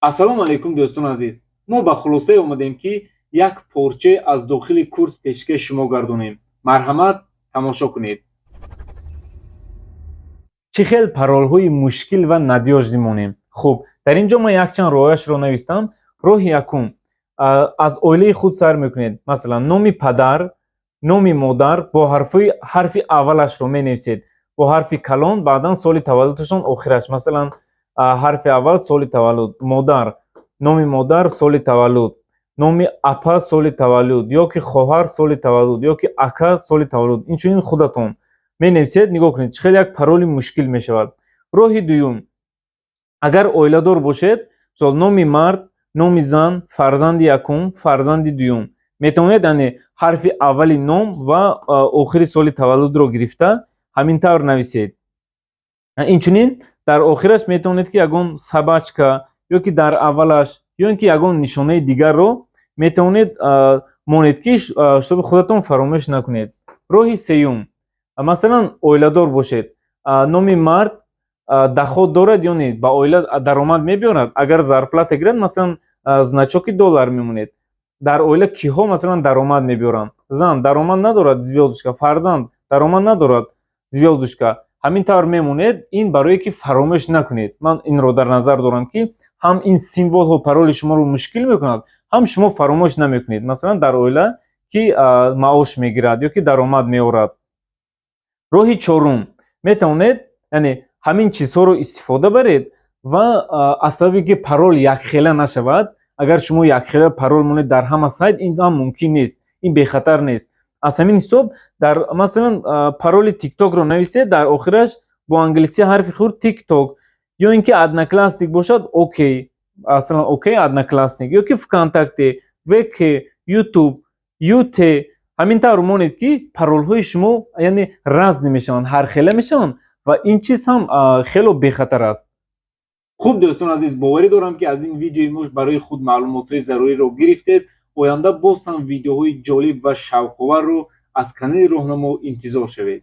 Ассалому алайкум дӯстон азиз. Мо ба хулосае омадем ки як порчаи аз дохили курс пешкаши шумо гардонем. Марҳамат, тамошо кунед. Чӣ хел паролҳои мушкил ва надёж монем? Хуб, дар ин ҷо ман якчанд роҳашро навистам. Роҳи якум, аз оилаи худ сар мекунед. Масалан, номи падар, номи модар бо ҳарфи аввалашро менависед. Бо ҳарфи калон, баъдан соли таваллудашон охираш. Масалан, ҳарфи аввал соли таваллуд, модар, номи модар соли таваллуд, номи апа соли таваллуд, ё ки хоҳар соли таваллуд, ё ки ака соли таваллуд. Инчунин худатон менависед. Нигоҳ кунед, чӣ хел як пароли мушкил мешавад. Роҳи дуюм, агар оиладор бошед, мисол номи мард, номи зан, фарзанди якум, фарзанди дуюм, метавонед яъне ҳарфи аввали ном ва охири соли таваллудро гирифта ҳамин тавр нависед. Инчунин дар охираш метавонед ки ягон сабачка ё ки дар аввалаш ё ин ки ягон нишонаи дигарро метавонед монед ки шуби худатон фаромӯш накунед. Роҳи сеюм, масалан оиладор бошед, номи мард доход дорад ё не, ба оила даромад мебиёрад. Агар зарплата гирад, масалан значоки доллар мемонед. Дар оила киҳо масалан даромад мебиёранд? Зан даромад надорад, звёздочка. Фарзанд даромад надорад, звёздочка. Ҳамин тавр мемонед. Ин барое ки фаромӯш накунед. Ман инро дар назар дорам ки ҳам ин символҳо пароли шуморо мушкил мекунад, ҳам шумо фаромӯш намекунед. Масалан дар оила ки маош мегирад ё ки даромад меорад. Роҳи чорум, метавонед яъне ҳамин чизҳоро истифода баред ва аз сабаби ки парол якхела нашавад, агар шумо якхела парол монед дар ҳама сайт, ин ҳам мумкин нест, ин бехатар нест. Аз ҳамин ҳисоб дар масалан пароли тиктокро нависед, дар охираш бо англисӣ ҳарфи хурд тикток, ё ин ки одноклассник бошад, окей, масалан окей одноклассник, ё ки вконтакте, вк, ютуб, юте. ҳамин тавр монед ки паролҳои шумо яъне разд мешаванд, ҳархела мешаванд ва ин чиз ҳам хело бехатар аст. Хуб дӯстон азиз, боварӣ дорам ки аз ин видеои мо барои худ маълумотҳои заруриро гирифтед. Оянда боз ҳам видеоҳои ҷолиб ва шавқоварро аз канали роҳнамо интизор шавед.